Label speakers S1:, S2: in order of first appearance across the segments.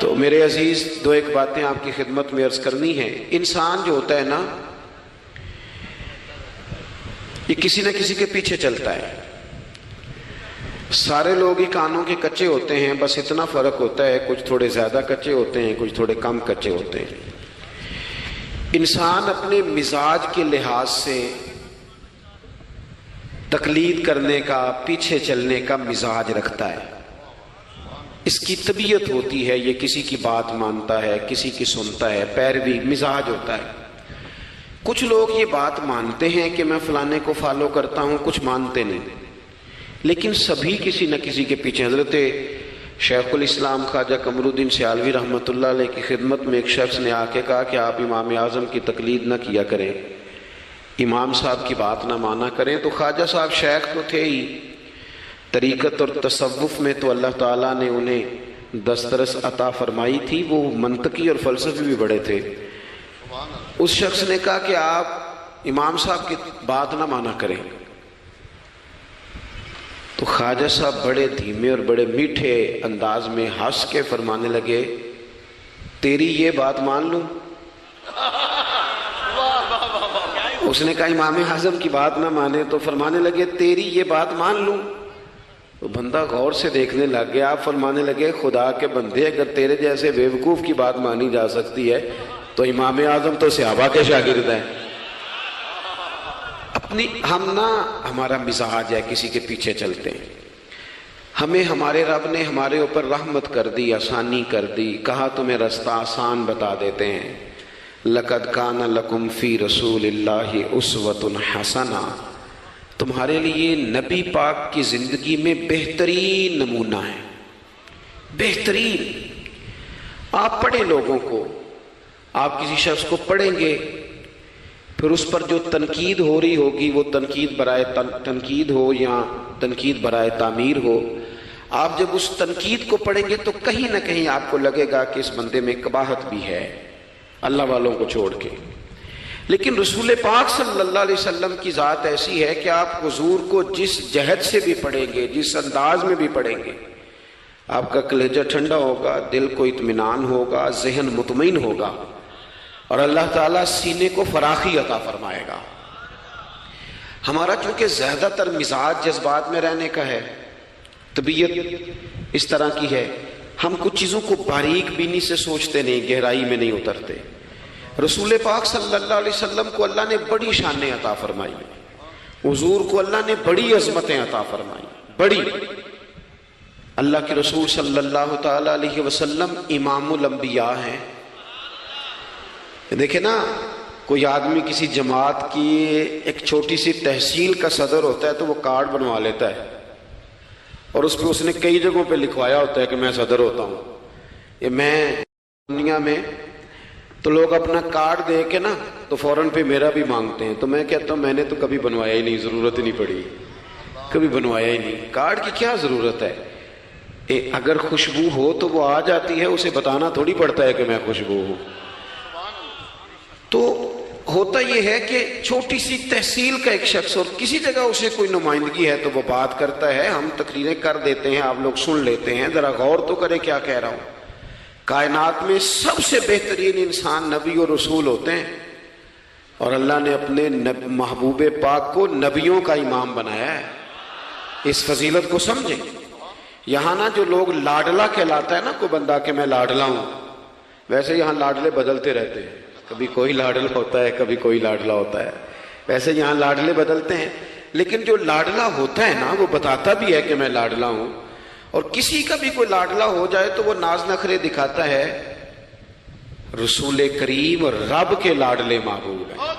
S1: تو میرے عزیز دو ایک باتیں آپ کی خدمت میں عرض کرنی ہیں۔ انسان جو ہوتا ہے نا، یہ کسی نہ کسی کے پیچھے چلتا ہے۔ سارے لوگ ہی کانوں کے کچے ہوتے ہیں، بس اتنا فرق ہوتا ہے، کچھ تھوڑے زیادہ کچے ہوتے ہیں، کچھ تھوڑے کم کچے ہوتے ہیں۔ انسان اپنے مزاج کے لحاظ سے تقلید کرنے کا، پیچھے چلنے کا مزاج رکھتا ہے۔ اس کی طبیعت ہوتی ہے، یہ کسی کی بات مانتا ہے، کسی کی سنتا ہے، پیروی مزاج ہوتا ہے۔ کچھ لوگ یہ بات مانتے ہیں کہ میں فلانے کو فالو کرتا ہوں، کچھ مانتے نہیں، لیکن سبھی کسی نہ کسی کے پیچھے۔ حضرت شیخ الاسلام خواجہ قمر الدین سیالوی رحمۃ اللہ علیہ کی خدمت میں ایک شخص نے آ کے کہا کہ آپ امام اعظم کی تقلید نہ کیا کریں، امام صاحب کی بات نہ مانا کریں۔ تو خواجہ صاحب شیخ تو تھے ہی، طریقت اور تصوف میں تو اللہ تعالیٰ نے انہیں دسترس عطا فرمائی تھی، وہ منطقی اور فلسفی بھی بڑے تھے۔ اس شخص نے کہا کہ آپ امام صاحب کی بات نہ مانا کریں۔ تو خواجہ صاحب بڑے دھیمے اور بڑے میٹھے انداز میں ہنس کے فرمانے لگے، تیری یہ بات مان لوں؟ اس نے کہا امام اعظم کی بات نہ مانے، تو فرمانے لگے تیری یہ بات مان لوں؟ تو بندہ غور سے دیکھنے لگ گیا، آپ فرمانے لگے خدا کے بندے، اگر تیرے جیسے بیوقوف کی بات مانی جا سکتی ہے تو امام اعظم تو صحابہ کے شاگرد ہیں۔ ہمارا مزاج ہے، کسی کے پیچھے چلتے ہیں۔ ہمیں ہمارے رب نے ہمارے اوپر رحمت کر دی، آسانی کر دی، کہا تمہیں رستہ آسان بتا دیتے ہیں۔ لَقَدْ كَانَ لَكُمْ فِي رَسُولِ اللَّهِ أُسْوَةٌ حَسَنَةٌ، تمہارے لیے نبی پاک کی زندگی میں بہترین نمونہ ہے، بہترین۔ آپ پڑھیں لوگوں کو، آپ کسی شخص کو پڑھیں گے، پھر اس پر جو تنقید ہو رہی ہوگی، وہ تنقید برائے تنقید ہو یا تنقید برائے تعمیر ہو، آپ جب اس تنقید کو پڑھیں گے تو کہیں نہ کہیں آپ کو لگے گا کہ اس بندے میں قباحت بھی ہے، اللہ والوں کو چھوڑ کے۔ لیکن رسول پاک صلی اللہ علیہ وسلم کی ذات ایسی ہے کہ آپ حضور کو جس جہد سے بھی پڑھیں گے، جس انداز میں بھی پڑھیں گے، آپ کا کلیجہ ٹھنڈا ہوگا، دل کو اطمینان ہوگا، ذہن مطمئن ہوگا، اور اللہ تعالیٰ سینے کو فراخی عطا فرمائے گا۔ ہمارا چونکہ زیادہ تر مزاج جذبات میں رہنے کا ہے، طبیعت اس طرح کی ہے، ہم کچھ چیزوں کو باریک بینی سے سوچتے نہیں، گہرائی میں نہیں اترتے۔ رسول پاک صلی اللہ علیہ وسلم کو اللہ نے بڑی شانیں عطا فرمائی، حضور کو اللہ نے بڑی عظمتیں عطا فرمائی، بڑی۔ اللہ کے رسول صلی اللہ تعالی علیہ وسلم امام الانبیاء ہیں۔ دیکھیں نا، کوئی آدمی کسی جماعت کی ایک چھوٹی سی تحصیل کا صدر ہوتا ہے تو وہ کارڈ بنوا لیتا ہے، اور اس پہ اس نے کئی جگہوں پہ لکھوایا ہوتا ہے کہ میں صدر ہوتا ہوں، یہ میں دنیا میں، تو لوگ اپنا کارڈ دے کے نا تو فوراً پہ میرا بھی مانگتے ہیں۔ تو میں کہتا ہوں میں نے تو کبھی بنوایا ہی نہیں، ضرورت ہی نہیں پڑی، کبھی بنوایا ہی نہیں، کارڈ کی کیا ضرورت ہے؟ اگر خوشبو ہو تو وہ آ جاتی ہے، اسے بتانا تھوڑی پڑتا ہے کہ میں خوشبو ہوں۔ تو ہوتا یہ ہے کہ چھوٹی سی تحصیل کا ایک شخص اور کسی جگہ اسے کوئی نمائندگی ہے تو وہ بات کرتا ہے، ہم تقریریں کر دیتے ہیں، آپ لوگ سن لیتے ہیں، ذرا غور تو کریں کیا کہہ رہا ہوں۔ کائنات میں سب سے بہترین انسان نبی اور رسول ہوتے ہیں، اور اللہ نے اپنے محبوب پاک کو نبیوں کا امام بنایا ہے۔ اس فضیلت کو سمجھیں۔ یہاں نا جو لوگ لاڈلا کہلاتا ہے نا کوئی بندہ کہ میں لاڈلا ہوں، ویسے یہاں لاڈلے بدلتے رہتے ہیں، کبھی کوئی لاڈلا ہوتا ہے، کبھی کوئی لاڈلا ہوتا ہے، ویسے یہاں لاڈلے بدلتے ہیں، لیکن جو لاڈلا ہوتا ہے نا وہ بتاتا بھی ہے کہ میں لاڈلا ہوں۔ اور کسی کا بھی کوئی لاڈلا ہو جائے تو وہ ناز نخرے دکھاتا ہے، رسول کریم اور رب کے لاڈلے محبوب ہیں۔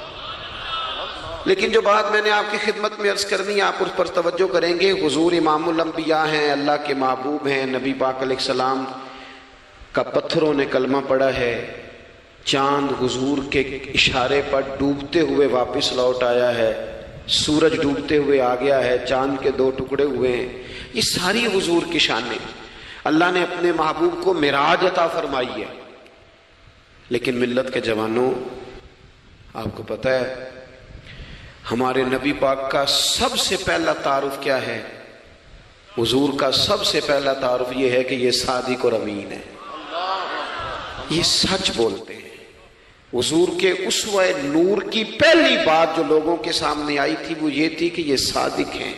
S1: لیکن جو بات میں نے آپ کی خدمت میں عرض کرنی ہے، آپ اس پر توجہ کریں گے۔ حضور امام الانبیاء ہیں، اللہ کے محبوب ہیں، نبی پاک علیہ السلام کا پتھروں نے کلمہ پڑھا ہے، چاند حضور کے اشارے پر ڈوبتے ہوئے واپس لوٹ آیا ہے، سورج ڈوبتے ہوئے آ گیا ہے، چاند کے 2 ٹکڑے ہوئے ہیں، یہ ساری حضور کی شانیں۔ اللہ نے اپنے محبوب کو معراج عطا فرمائی ہے۔ لیکن ملت کے جوانوں، آپ کو پتہ ہے ہمارے نبی پاک کا سب سے پہلا تعارف کیا ہے؟ حضور کا سب سے پہلا تعارف یہ ہے کہ یہ صادق اور امین ہے۔ یہ سچ بولتے ہیں۔ حضور کے اسوہ نور کی پہلی بات جو لوگوں کے سامنے آئی تھی وہ یہ تھی کہ یہ صادق ہیں،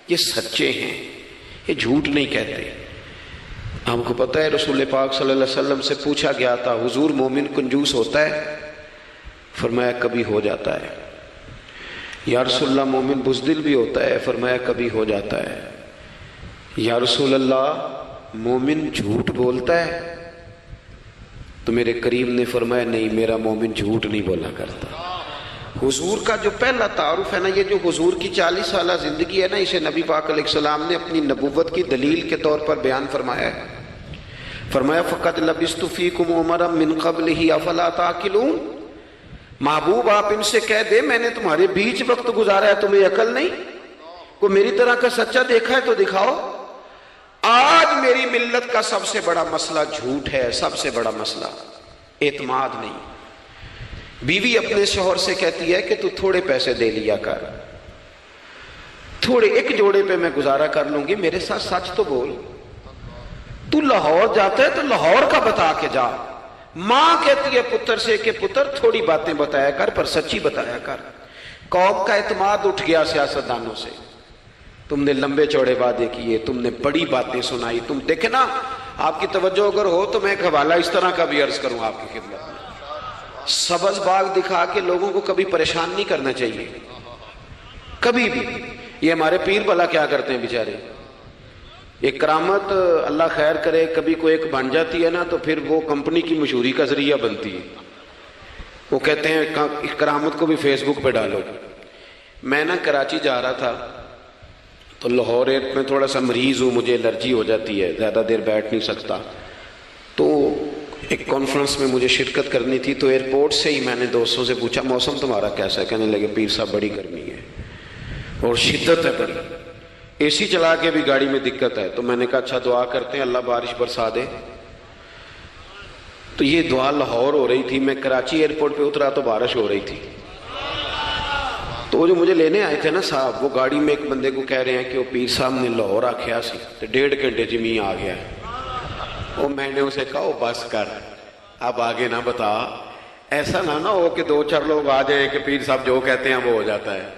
S1: یہ سچے ہیں، یہ جھوٹ نہیں کہتے۔ ہم کو پتہ ہے رسول پاک صلی اللہ علیہ وسلم سے پوچھا گیا تھا حضور مومن کنجوس ہوتا ہے؟ فرمایا کبھی ہو جاتا ہے۔ یا رسول اللہ مومن بزدل بھی ہوتا ہے؟ فرمایا کبھی ہو جاتا ہے۔ یا رسول اللہ مومن جھوٹ بولتا ہے؟ تو میرے کریم نے فرمایا نہیں، میرا مومن جھوٹ نہیں بولا کرتا۔ حضور کا جو پہلا تعارف ہے نا، یہ جو حضور کی 40 سالہ زندگی ہے نا، اسے نبی پاک علیہ السلام نے اپنی نبوت کی دلیل کے طور پر بیان فرمایا ہے۔ فرمایا فقد لبثت فیکم عمرا من قبلہ افلا تعقلون۔ محبوب آپ ان سے کہہ دے میں نے تمہارے بیچ وقت گزارا ہے، تمہیں عقل نہیں؟ کوئی میری طرح کا سچا دیکھا ہے تو دکھاؤ۔ آج میری ملت کا سب سے بڑا مسئلہ جھوٹ ہے، سب سے بڑا مسئلہ اعتماد نہیں۔ بیوی اپنے شوہر سے کہتی ہے کہ تو تھوڑے پیسے دے لیا کر، تھوڑے ایک جوڑے پہ میں گزارا کر لوں گی، میرے ساتھ سچ تو بول۔ تو لاہور جاتا ہے تو لاہور کا بتا کے جا۔ ماں کہتی ہے پتر سے کہ پتر تھوڑی باتیں بتایا کر پر سچی بتایا کر۔ قوم کا اعتماد اٹھ گیا سیاستدانوں سے، تم نے لمبے چوڑے وعدے کیے، تم نے بڑی باتیں سنائی۔ تم دیکھیں نا، آپ کی توجہ اگر ہو تو میں ایک حوالہ اس طرح کا بھی عرض کروں آپ کی خدمت میں۔ سبز باغ دکھا کے لوگوں کو کبھی پریشان نہیں کرنا چاہیے، کبھی بھی۔ یہ ہمارے پیر بھلا کیا کرتے ہیں بیچارے، ایک کرامت اللہ خیر کرے کبھی کوئی ایک بن جاتی ہے نا تو پھر وہ کمپنی کی مشہوری کا ذریعہ بنتی ہے۔ وہ کہتے ہیں اس کرامت کو بھی فیس بک پہ ڈالو۔ میں نا کراچی جا رہا تھا تو لاہور میں تھوڑا سا مریض ہوں، مجھے الرجی ہو جاتی ہے، زیادہ دیر بیٹھ نہیں سکتا، تو ایک کانفرنس میں مجھے شرکت کرنی تھی۔ تو ایئرپورٹ سے ہی میں نے دوستوں سے پوچھا موسم تمہارا کیسا ہے؟ کہنے لگے پیر صاحب بڑی گرمی ہے اور شدت ہے بڑی، اے سی چلا کے بھی گاڑی میں دقت ہے۔ تو میں نے کہا اچھا دعا کرتے ہیں اللہ بارش برسا دے۔ تو یہ دعا لاہور ہو رہی تھی، میں کراچی ایئرپورٹ پہ اترا تو بارش ہو رہی تھی۔ تو وہ جو مجھے لینے آئے تھے نا صاحب، وہ گاڑی میں ایک بندے کو کہہ رہے ہیں کہ وہ پیر صاحب نے لاہور آکھیا سی تو 1.5 گھنٹے جمی آ گیا ہے۔ وہ میں نے اسے کہا وہ بس کر، اب آگے نہ بتا، ایسا نہ ہو کہ 2-4 لوگ آ جائیں کہ پیر صاحب جو کہتے ہیں وہ ہو جاتا ہے۔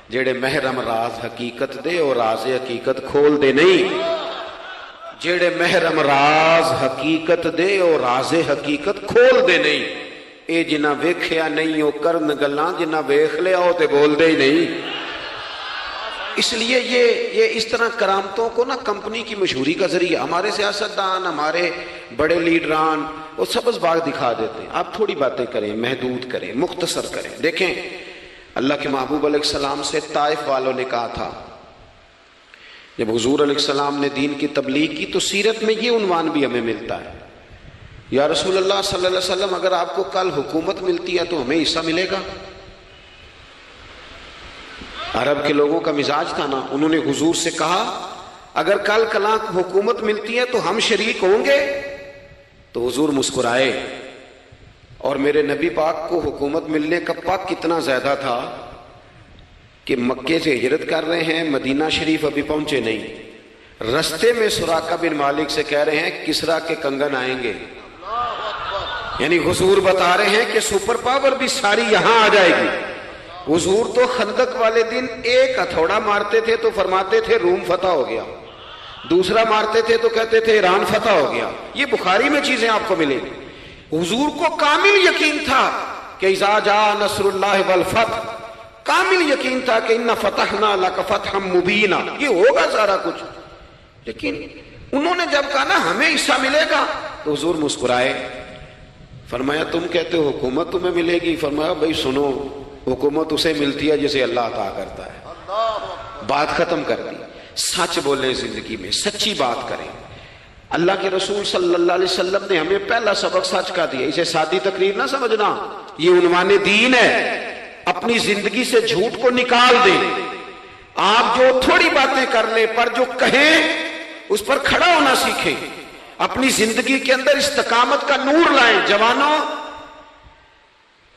S1: جیڑے محرم راز حقیقت دے اور راز حقیقت کھول دے نہیں، جیڑے محرم راز حقیقت دے اور راز حقیقت کھول دے نہیں، اے جنہ ویکھیا نہیں او کرن گلاں، جنہ ویکھ لیا او تے بول دے ہی نہیں۔ اس لیے یہ اس طرح کرامتوں کو نا کمپنی کی مشہوری کا ذریعہ، ہمارے سیاستدان، ہمارے بڑے لیڈران وہ سبز باغ دکھا دیتے ہیں۔ آپ تھوڑی باتیں کریں، محدود کریں، مختصر کریں۔ دیکھیں اللہ کے محبوب علیہ السلام سے طائف والوں نے کہا تھا، جب حضور علیہ السلام نے دین کی تبلیغ کی تو سیرت میں یہ عنوان بھی ہمیں ملتا ہے، یا رسول اللہ صلی اللہ علیہ وسلم اگر آپ کو کل حکومت ملتی ہے تو ہمیں حصہ ملے گا؟ عرب کے لوگوں کا مزاج تھا نا، انہوں نے حضور سے کہا اگر کل کلاں حکومت ملتی ہے تو ہم شریک ہوں گے؟ تو حضور مسکرائے، اور میرے نبی پاک کو حکومت ملنے کا پاک کتنا زیادہ تھا کہ مکے سے ہجرت کر رہے ہیں، مدینہ شریف ابھی پہنچے نہیں، رستے میں سراقہ بن مالک سے کہہ رہے ہیں کسرا کے کنگن آئیں گے، یعنی حضور بتا رہے ہیں کہ سپر پاور بھی ساری یہاں آ جائے گی۔ حضور تو خندق والے دن ایک ہتھوڑا مارتے تھے تو فرماتے تھے روم فتح ہو گیا، دوسرا مارتے تھے تو کہتے تھے ایران فتح ہو گیا۔ یہ بخاری میں چیزیں آپ کو ملیں گی۔ حضور کو کامل یقین تھا کہ اذا جاء نصر اللہ والفتح، کامل یقین تھا کہ ان فتحنا لک فتحا مبینا، یہ ہوگا سارا کچھ۔ لیکن انہوں نے جب کہا نا ہمیں حصہ ملے گا تو حضور مسکرائے، فرمایا تم کہتے ہو حکومت تمہیں ملے گی، فرمایا بھائی سنو، حکومت اسے ملتی ہے جسے اللہ عطا کرتا ہے۔ بات ختم کر دی۔ سچ بولیں زندگی میں، سچی بات کریں۔ اللہ کے رسول صلی اللہ علیہ وسلم نے ہمیں پہلا سبق سچ کا دیا، اسے سادی تقریر نہ سمجھنا، یہ عنوان دین ہے۔ اپنی زندگی سے جھوٹ کو نکال دیں۔ آپ جو تھوڑی باتیں کر لیں پر جو کہیں اس پر کھڑا ہونا سیکھیں، اپنی زندگی کے اندر استقامت کا نور لائیں۔ جوانوں،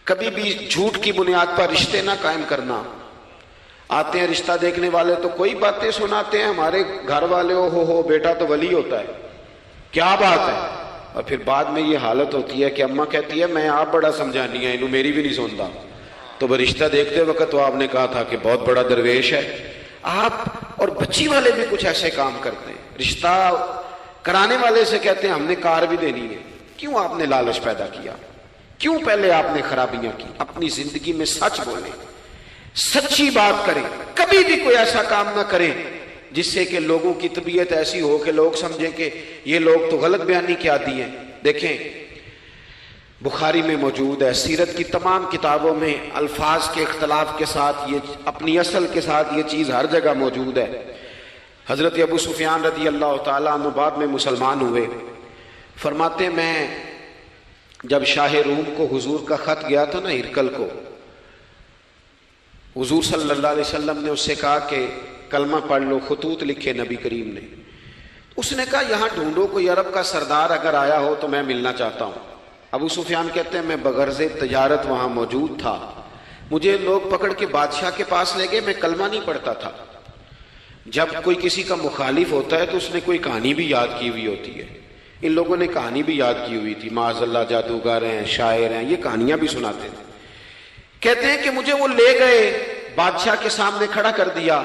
S1: کبھی بھی جھوٹ کی بنیاد پر رشتے نہ قائم کرنا۔ آتے ہیں رشتہ دیکھنے والے تو کوئی باتیں سناتے ہیں، ہمارے گھر والے ہو بیٹا تو ولی ہوتا ہے، کیا بات ہے؟ اور پھر بعد میں یہ حالت ہوتی ہے کہ اماں کہتی ہے میں آپ بڑا سمجھانی ہے انہوں میری بھی نہیں سنتا، تو وہ رشتہ دیکھتے وقت تو آپ نے کہا تھا کہ بہت بڑا درویش ہے آپ، اور بچی والے بھی کچھ ایسے کام کرتے ہیں، رشتہ کرانے والے سے کہتے ہیں ہم نے کار بھی دینی ہے، کیوں آپ نے لالچ پیدا کیا، کیوں پہلے آپ نے خرابیاں کی؟ اپنی زندگی میں سچ بولیں، سچی بات کریں، کبھی بھی کوئی ایسا کام نہ کریں جس سے کہ لوگوں کی طبیعت ایسی ہو کہ لوگ سمجھیں کہ یہ لوگ تو غلط بیانی کے عادی ہیں۔ دیکھیں بخاری میں موجود ہے، سیرت کی تمام کتابوں میں الفاظ کے اختلاف کے ساتھ یہ اپنی اصل کے ساتھ یہ چیز ہر جگہ موجود ہے۔ حضرت ابو سفیان رضی اللہ تعالیٰ عنہ بعد میں مسلمان ہوئے، فرماتے میں جب شاہ روم کو حضور کا خط گیا تھا نا ہرقل کو، حضور صلی اللہ علیہ وسلم نے اس سے کہا کہ کلمہ پڑھ لو، خطوط لکھے نبی کریم نے، اس نے کہا یہاں ڈھونڈو کوئی عرب کا سردار اگر آیا ہو تو میں ملنا چاہتا ہوں۔ ابو سفیان کہتے ہیں میں بغرض تجارت وہاں موجود تھا، مجھے لوگ پکڑ کے بادشاہ کے پاس لے گئے، میں کلمہ نہیں پڑھتا تھا۔ جب کوئی کسی کا مخالف ہوتا ہے تو اس نے کوئی کہانی بھی یاد کی ہوئی ہوتی ہے، ان لوگوں نے کہانی بھی یاد کی ہوئی تھی، معاذ اللہ جادوگر ہیں، شاعر ہیں، یہ کہانیاں بھی سناتے تھے۔ کہتے ہیں کہ مجھے وہ لے گئے، بادشاہ کے سامنے کھڑا کر دیا۔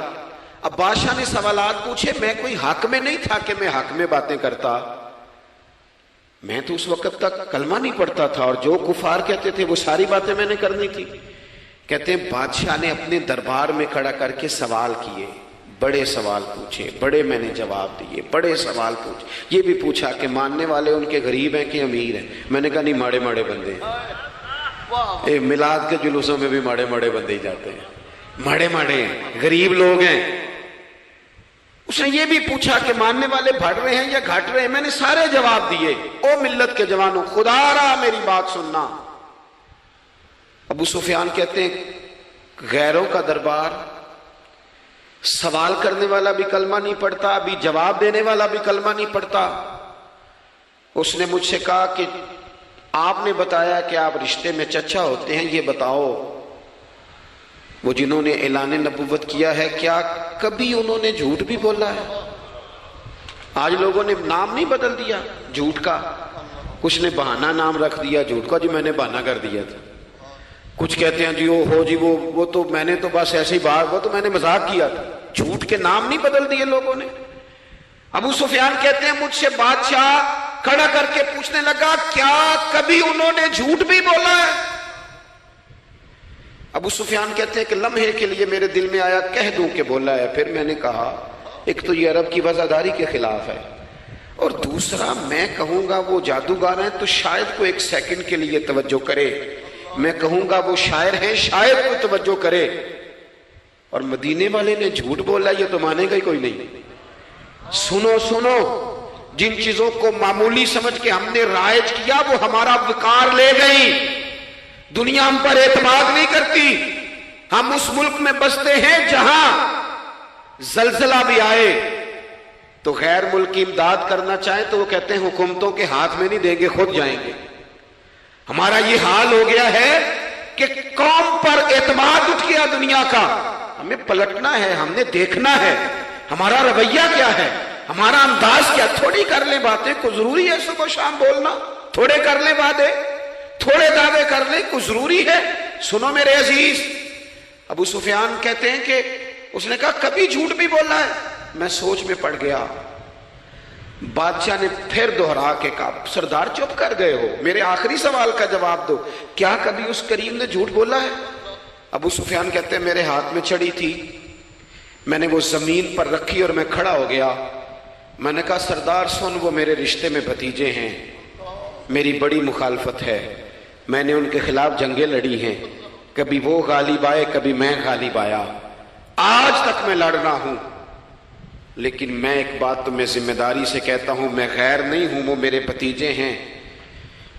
S1: اب بادشاہ نے سوالات پوچھے، میں کوئی حق میں نہیں تھا کہ میں حق میں باتیں کرتا، میں تو اس وقت تک کلمہ نہیں پڑھتا تھا اور جو کفار کہتے تھے وہ ساری باتیں میں نے کرنی تھی۔ کہتے ہیں بادشاہ نے اپنے دربار میں کھڑا کر کے سوال کیے، بڑے سوال پوچھے، بڑے میں نے جواب دیے، بڑے سوال پوچھے، یہ بھی پوچھا کہ ماننے والے ان کے غریب ہیں کہ امیر ہیں؟ میں نے کہا نہیں، ماڑے ماڑے بندے ہیں، میلاد کے جلوسوں میں بھی ماڑے ماڑے بندے ہی جاتے ہیں، ماڑے ماڑے ہیں، غریب لوگ ہیں۔ اس نے یہ بھی پوچھا کہ ماننے والے بڑھ رہے ہیں یا گھٹ رہے ہیں؟ میں نے سارے جواب دیے۔ او ملت کے جوانوں، خدا را میری بات سننا۔ ابو سفیان کہتے ہیں غیروں کا دربار، سوال کرنے والا بھی کلمہ نہیں پڑھتا، ابھی جواب دینے والا بھی کلمہ نہیں پڑھتا۔ اس نے مجھ سے کہا کہ آپ نے بتایا کہ آپ رشتے میں چچا ہوتے ہیں، یہ بتاؤ وہ جنہوں نے اعلان نبوت کیا ہے کیا کبھی انہوں نے جھوٹ بھی بولا ہے؟ آج لوگوں نے نام نہیں بدل دیا جھوٹ کا، کچھ نے بہانہ نام رکھ دیا جھوٹ کا، جی میں نے بہانہ کر دیا تھا، کچھ کہتے ہیں جی وہ تو میں نے تو بس ایسے ہی بات، وہ تو میں نے مذاق کیا تھا۔ جھوٹ کے نام نہیں بدل دیے لوگوں نے۔ ابو سفیان کہتے ہیں مجھ سے بادشاہ کھڑا کر کے پوچھنے لگا کیا کبھی انہوں نے جھوٹ بھی بولا ہے؟ ابو سفیان کہتے ہیں کہ لمحے کے لیے میرے دل میں آیا کہہ دوں کہ بولا ہے، پھر میں نے کہا ایک تو یہ عرب کی وفاداری کے خلاف ہے، اور دوسرا میں کہوں گا وہ جادوگر ہیں تو شاید کو ایک سیکنڈ کے لیے توجہ کرے، میں کہوں گا وہ شاعر ہیں شاید کو توجہ کرے، اور مدینے والے نے جھوٹ بولا یہ تو مانے گا ہی کوئی نہیں۔ سنو جن چیزوں کو معمولی سمجھ کے ہم نے رائج کیا وہ ہمارا وقار لے گئی، دنیا ہم پر اعتماد نہیں کرتی۔ ہم اس ملک میں بستے ہیں جہاں زلزلہ بھی آئے تو غیر ملکی امداد کرنا چاہیں تو وہ کہتے ہیں حکومتوں کے ہاتھ میں نہیں دیں گے، خود جائیں گے۔ ہمارا یہ حال ہو گیا ہے کہ قوم پر اعتماد اٹھ گیا دنیا کا، ہمیں پلٹنا ہے، ہم نے دیکھنا ہے ہمارا رویہ کیا ہے، ہمارا انداز کیا۔ تھوڑی کر لیں باتیں، کو ضروری ہے صبح شام بولنا، تھوڑے کر لیں وعدے، تھوڑے دعوے کر لیں، کو ضروری ہے؟ سنو میرے عزیز، ابو سفیان کہتے ہیں کہ اس نے کہا کبھی جھوٹ بھی بولا ہے؟ میں سوچ میں پڑ گیا۔ بادشاہ نے پھر دوہرا کے کہا سردار چپ کر گئے ہو، میرے آخری سوال کا جواب دو، کیا کبھی اس کریم نے جھوٹ بولا ہے؟ ابو سفیان کہتے ہیں میرے ہاتھ میں چھڑی تھی، میں نے وہ زمین پر رکھی اور میں کھڑا ہو گیا، میں نے کہا سردار سن، وہ میرے رشتے میں بھتیجے ہیں، میری بڑی مخالفت ہے، میں نے ان کے خلاف جنگیں لڑی ہیں، کبھی وہ غالب آئے کبھی میں غالب آیا، آج تک میں لڑ رہا ہوں، لیکن میں ایک بات تو میں ذمہ داری سے کہتا ہوں، میں غیر نہیں ہوں، وہ میرے بھتیجے ہیں،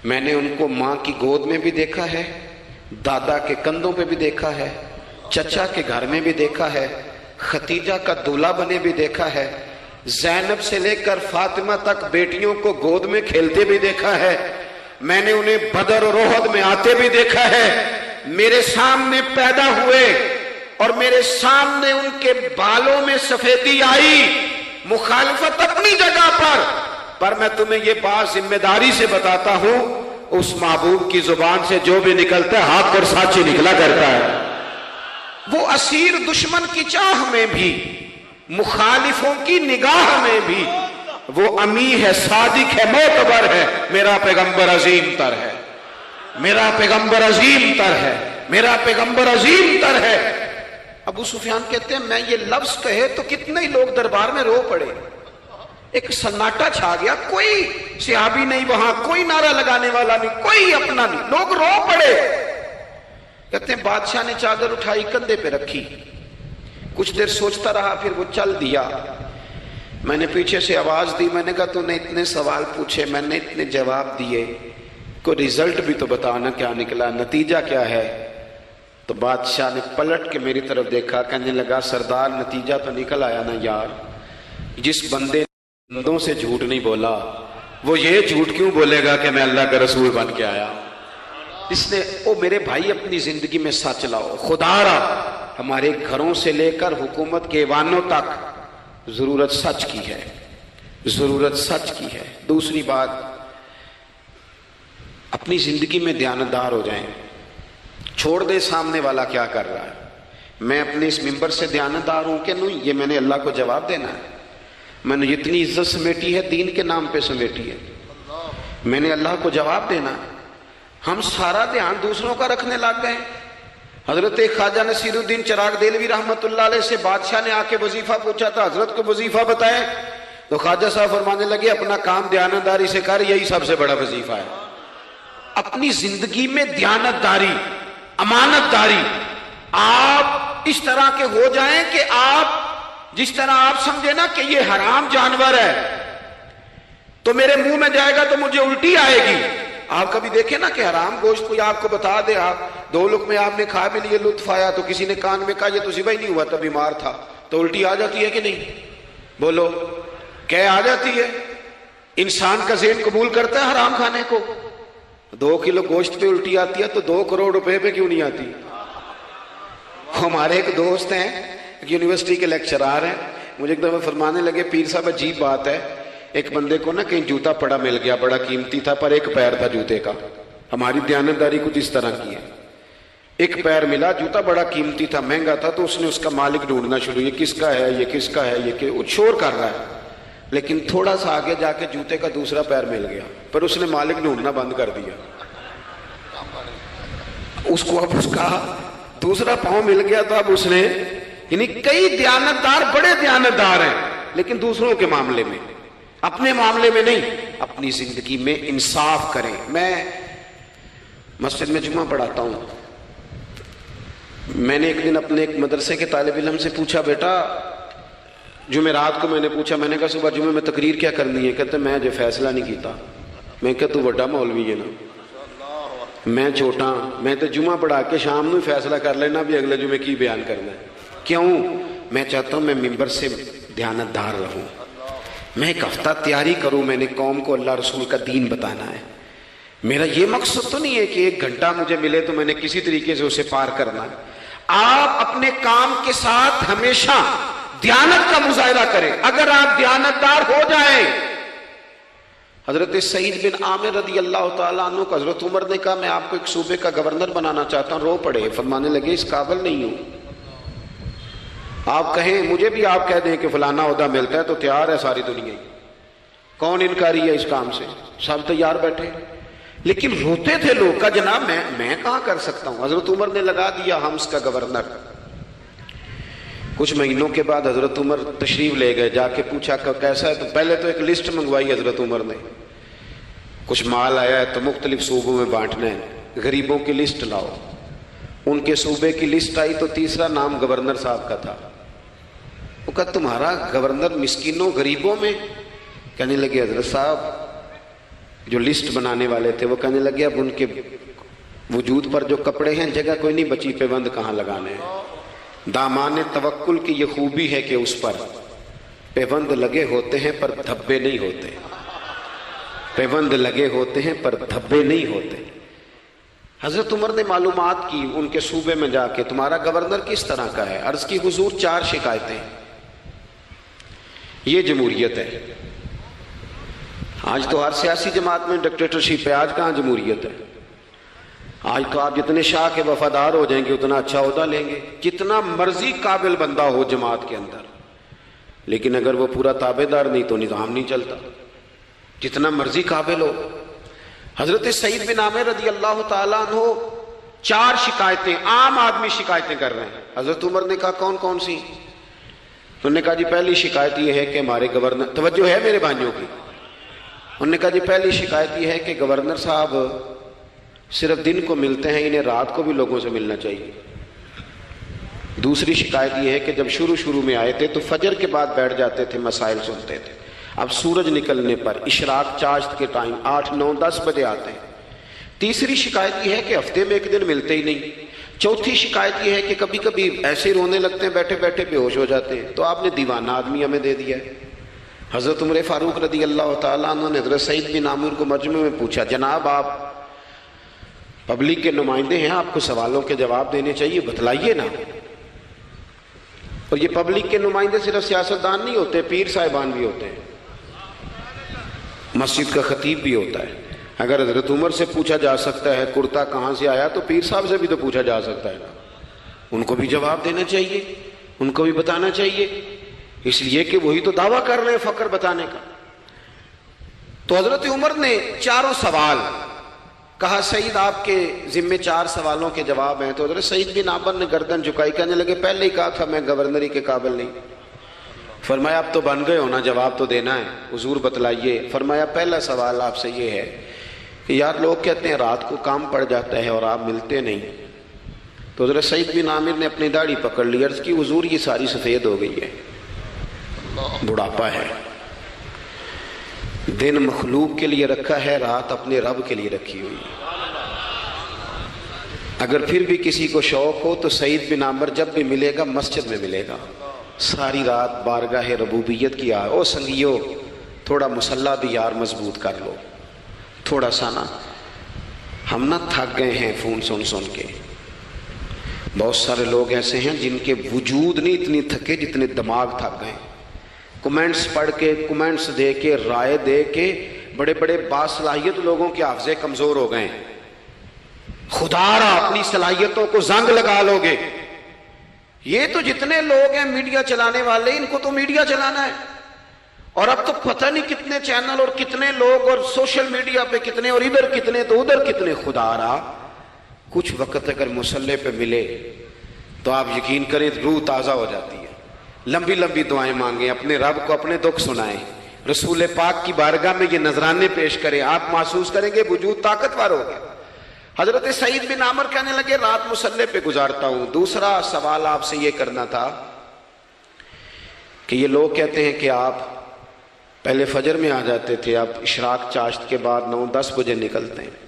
S1: میں نے ان کو ماں کی گود میں بھی دیکھا ہے، دادا کے کندھوں پہ بھی دیکھا ہے، چچا کے گھر میں بھی دیکھا ہے، ختیجہ کا دولہا بنے بھی دیکھا ہے، زینب سے لے کر فاطمہ تک بیٹیوں کو گود میں کھیلتے بھی دیکھا ہے، میں نے انہیں بدر اور احد میں آتے بھی دیکھا ہے، میرے سامنے پیدا ہوئے اور میرے سامنے ان کے بالوں میں سفیدی آئی، مخالفت اپنی جگہ پر، پر میں تمہیں یہ بات ذمہ داری سے بتاتا ہوں، اس محبوب کی زبان سے جو بھی نکلتا ہے حق اور سچ ہی نکلا کرتا ہے۔ وہ اسیر دشمن کی چاہ میں بھی، مخالفوں کی نگاہ میں بھی، وہ امی ہے، صادق ہے، معتبر ہے، میرا پیغمبر عظیم تر ہے، میرا پیغمبر عظیم تر ہے، میرا پیغمبر عظیم تر ہے۔ ابو سفیان کہتے ہیں میں یہ لفظ کہے تو کتنے ہی لوگ دربار میں رو پڑے، ایک سناٹا چھا گیا، کوئی صحابی نہیں وہاں، کوئی نعرہ لگانے والا نہیں، کوئی اپنا نہیں، لوگ رو پڑے۔ کہتے ہیں بادشاہ نے چادر اٹھائی کندھے پہ رکھی، کچھ دیر سوچتا رہا، پھر وہ چل دیا۔ میں نے پیچھے سے آواز دی، میں نے کہا تو نے اتنے سوال پوچھے، میں نے اتنے جواب دیے، کوئی رزلٹ بھی تو بتانا کیا نکلا، نتیجہ کیا ہے؟ تو بادشاہ نے پلٹ کے میری طرف دیکھا، کہنے لگا سردار نتیجہ تو نکل آیا نا یار، جس بندے بندوں سے جھوٹ نہیں بولا وہ یہ جھوٹ کیوں بولے گا کہ میں اللہ کا رسول بن کے آیا؟ اس نے او میرے بھائی اپنی زندگی میں سچ لاؤ، خدا را ہمارے گھروں سے لے کر حکومت کے ایوانوں تک ضرورت سچ کی ہے، ضرورت سچ کی ہے۔ دوسری بات، اپنی زندگی میں دیانتدار ہو جائیں، چھوڑ دے سامنے والا کیا کر رہا ہے، میں اپنے اس ممبر سے دیانتدار ہوں کہ نہیں، یہ میں نے اللہ کو جواب دینا ہے۔ میں نے جتنی عزت سمیٹی ہے دین کے نام پہ سمیٹی ہے، میں نے اللہ کو جواب دینا۔ ہم سارا دھیان دوسروں کا رکھنے لگ گئے۔ حضرت خواجہ نصیر الدین چراغ دہلوی رحمۃ اللہ علیہ سے بادشاہ نے آ کے وظیفہ پوچھا تھا، حضرت کو وظیفہ بتائے، تو خواجہ صاحب فرمانے لگے اپنا کام دیانتداری سے کر، یہی سب سے بڑا وظیفہ ہے۔ اپنی زندگی میں دیانتداری، امانت داری، آپ اس طرح کے ہو جائیں کہ آپ جس طرح آپ سمجھے نا کہ یہ حرام جانور ہے تو میرے منہ میں جائے گا تو مجھے الٹی آئے گی۔ آپ کبھی دیکھیں نا کہ حرام گوشت کوئی آپ کو بتا دے، آپ دو لقمے آپ نے کھا بھی لیے، لطف آیا، تو کسی نے کان میں کہا یہ تو ذبح ہی نہیں ہوا تھا، بیمار تھا، تو الٹی آ جاتی ہے کہ نہیں؟ بولو کہ آ جاتی ہے؟ انسان کا ذہن قبول کرتا ہے حرام کھانے کو؟ 2 کلو گوشت پہ الٹی آتی ہے تو 2 کروڑ روپے پہ کیوں نہیں آتی؟ ہمارے ایک دوست ہیں، یونیورسٹی کے لیکچرار ہیں، مجھے ایک دفعہ فرمانے لگے پیر صاحب عجیب بات ہے، ایک بندے کو نا کہیں جوتا پڑا مل گیا، بڑا قیمتی تھا پر ایک پیر تھا جوتے کا۔ ہماری دیانتداری کچھ اس طرح کی ہے، ایک پیر ملا، جوتا بڑا قیمتی تھا، مہنگا تھا، تو اس نے اس کا مالک ڈھونڈنا شروع، یہ کس کا ہے، یہ کس کا ہے، یہ کہ شور کر رہا ہے، لیکن تھوڑا سا آگے جا کے جوتے کا دوسرا پیر مل گیا، پر اس نے مالک ڈھونڈنا بند کر دیا۔ اس کو اب اس کا دوسرا پاؤں مل گیا تو اب اس نے، یعنی کئی دیانتدار بڑے دیانتدار ہیں لیکن دوسروں کے معاملے میں، اپنے معاملے میں نہیں۔ اپنی زندگی میں انصاف کریں۔ میں مسجد میں جمعہ پڑھاتا ہوں، میں نے ایک دن اپنے ایک مدرسے کے طالب علم سے پوچھا، بیٹا جمعرات کو میں نے پوچھا، میں نے کہا صبح جمعے میں تقریر کیا کرنی ہے؟ کہتے میں جو فیصلہ نہیں کیتا۔ میں کہا تو بڑا مولوی ہے نا، میں چھوٹا، میں تو جمعہ پڑھا کے شام نو فیصلہ کر لینا بھی اگلے جمعے کی بیان کرنا ہے۔ کیوں؟ میں چاہتا ہوں میں ممبر سے دیانتدار رہوں، میں ایک ہفتہ تیاری کروں، میں نے قوم کو اللہ رسول کا دین بتانا ہے۔ میرا یہ مقصد تو نہیں ہے کہ 1 گھنٹہ مجھے ملے تو میں نے کسی طریقے سے اسے پار کرنا ہے۔ آپ اپنے کام کے ساتھ ہمیشہ دیانت کا مظاہرہ کریں۔ اگر آپ دیانتدار ہو جائیں، حضرت سعید بن عامر رضی اللہ تعالیٰ عنہ کو حضرت عمر نے کہا میں آپ کو ایک صوبے کا گورنر بنانا چاہتا ہوں، رو پڑے، فرمانے لگے اس قابل نہیں ہوں۔ آپ کہیں، مجھے بھی آپ کہہ دیں کہ فلانا عہدہ ملتا ہے تو تیار ہے ساری دنیا، کون انکاری ہے اس کام سے، سب تیار بیٹھے، لیکن روتے تھے لوگ کا جناب میں کہاں کر سکتا ہوں۔ حضرت عمر نے لگا دیا حمص کا گورنر۔ کچھ مہینوں کے بعد حضرت عمر تشریف لے گئے، جا کے پوچھا کہ کیسا ہے، تو پہلے تو ایک لسٹ منگوائی حضرت عمر نے، کچھ مال آیا ہے تو مختلف صوبوں میں بانٹنا ہے، غریبوں کی لسٹ لاؤ۔ ان کے صوبے کی لسٹ آئی تو تیسرا نام گورنر صاحب کا تھا۔ وہ کہا تمہارا گورنر مسکینوں غریبوں میں؟ کہنے لگے حضرت صاحب جو لسٹ بنانے والے تھے وہ کہنے لگے اب ان کے وجود پر جو کپڑے ہیں جگہ کوئی نہیں بچی، پیوند کہاں لگانے ہیں۔ دامان توکل کی یہ خوبی ہے کہ اس پر پیوند لگے ہوتے ہیں پر دھبے نہیں ہوتے، پیوند لگے ہوتے ہیں پر دھبے نہیں ہوتے۔ حضرت عمر نے معلومات کی ان کے صوبے میں جا کے، تمہارا گورنر کس طرح کا ہے؟ عرض کی حضور 4 شکایتیں، یہ جمہوریت ہے۔ آج تو ہر سیاسی جماعت میں ڈکٹیٹرشپ ہے، آج کہاں جمہوریت ہے؟ آج تو آپ جتنے شاہ کے وفادار ہو جائیں گے اتنا اچھا عہدہ لیں گے، جتنا مرضی قابل بندہ ہو جماعت کے اندر، لیکن اگر وہ پورا تابع دار نہیں تو نظام نہیں چلتا، جتنا مرضی قابل ہو۔ حضرت سعید بن عامر رضی اللہ تعالیٰ عنہ 4 شکایتیں، عام آدمی شکایتیں کر رہے ہیں۔ حضرت عمر نے کہا کون کون سی؟ انہوں نے کہا جی پہلی شکایت یہ ہے کہ ہمارے گورنر، توجہ ہے میرے بھائیوں کی، انہوں نے کہا جی پہلی شکایت یہ ہے کہ گورنر صاحب صرف دن کو ملتے ہیں، انہیں رات کو بھی لوگوں سے ملنا چاہیے۔ دوسری شکایت یہ ہے کہ جب شروع میں آئے تھے تو فجر کے بعد بیٹھ جاتے تھے، مسائل سنتے تھے، اب سورج نکلنے پر اشراق چاشت کے ٹائم 8 9 10 بجے آتے ہیں۔ تیسری شکایت یہ ہے کہ ہفتے میں ایک دن ملتے ہی نہیں۔ چوتھی شکایت یہ ہے کہ کبھی کبھی ایسے رونے لگتے ہیں، بیٹھے بیٹھے بے ہوش ہو جاتے ہیں، تو آپ نے دیوانہ آدمی ہمیں دے دیا ہے۔ حضرت عمر فاروق رضی اللہ تعالیٰ عنہ نے حضرت سعید بن عامر کو مجمع میں پوچھا، جناب آپ پبلک کے نمائندے ہیں، آپ کو سوالوں کے جواب دینے چاہیے، بتلائیے نا۔ اور یہ پبلک کے نمائندے صرف سیاستدان نہیں ہوتے، پیر صاحبان بھی ہوتے ہیں، مسجد کا خطیب بھی ہوتا ہے۔ اگر حضرت عمر سے پوچھا جا سکتا ہے کرتا کہاں سے آیا، تو پیر صاحب سے بھی تو پوچھا جا سکتا ہے نا، ان کو بھی جواب دینا چاہیے، ان کو بھی بتانا چاہیے، اس لیے کہ وہی تو دعویٰ کر رہے ہیں فقر بتانے کا۔ تو حضرت عمر نے 4 سوال کہا، سعید آپ کے ذمے 4 سوالوں کے جواب ہیں۔ تو حضرت سعید بن عامر نے گردن جھکائی، کہنے لگے پہلے ہی کہا تھا میں گورنری کے قابل نہیں۔ فرمایا اب تو بن گئے ہونا، جواب تو دینا ہے، حضور بتلائیے۔ فرمایا پہلا سوال آپ سے یہ ہے کہ یار لوگ کہتے ہیں رات کو کام پڑ جاتا ہے اور آپ ملتے نہیں۔ تو حضرت سعید بن عامر نے اپنی داڑھی پکڑ لی، عرض کی حضور یہ ساری سفید ہو گئی ہے، بڑھاپا ہے، دن مخلوق کے لیے رکھا ہے، رات اپنے رب کے لیے رکھی ہوئی ہے۔ اگر پھر بھی کسی کو شوق ہو تو سعید بن عامر جب بھی ملے گا مسجد میں ملے گا، ساری رات بارگاہ ربوبیت کی او سنگیو تھوڑا مسلح بھی یار مضبوط کر لو، تھوڑا سا نا، ہم نہ تھک گئے ہیں فون سن کے۔ بہت سارے لوگ ایسے ہیں جن کے وجود نہیں اتنی تھکے جتنے دماغ تھک گئے، کمنٹس پڑھ کے، کمنٹس دے کے، رائے دے کے، بڑے بڑے باصلاحیت لوگوں کے حافظے کمزور ہو گئے ہیں۔ خدا را اپنی صلاحیتوں کو زنگ لگا لو گے۔ یہ تو جتنے لوگ ہیں میڈیا چلانے والے، ان کو تو میڈیا چلانا ہے، اور اب تو پتہ نہیں کتنے چینل اور کتنے لوگ اور سوشل میڈیا پہ کتنے، اور ادھر کتنے تو ادھر کتنے۔ خدا را کچھ وقت اگر مسلح پہ ملے تو آپ یقین کریں روح تازہ ہو جاتی ہے۔ لمبی لمبی دعائیں مانگیں، اپنے رب کو اپنے دکھ سنائیں، رسول پاک کی بارگاہ میں یہ نذرانے پیش کریں، آپ محسوس کریں گے وجود طاقتور ہو گیا۔ حضرت سعید بن عامر کہنے لگے رات مسلح پہ گزارتا ہوں۔ دوسرا سوال آپ سے یہ کرنا تھا کہ یہ لوگ کہتے ہیں کہ آپ پہلے فجر میں آ جاتے تھے، آپ اشراق چاشت کے بعد 9 10 بجے نکلتے ہیں۔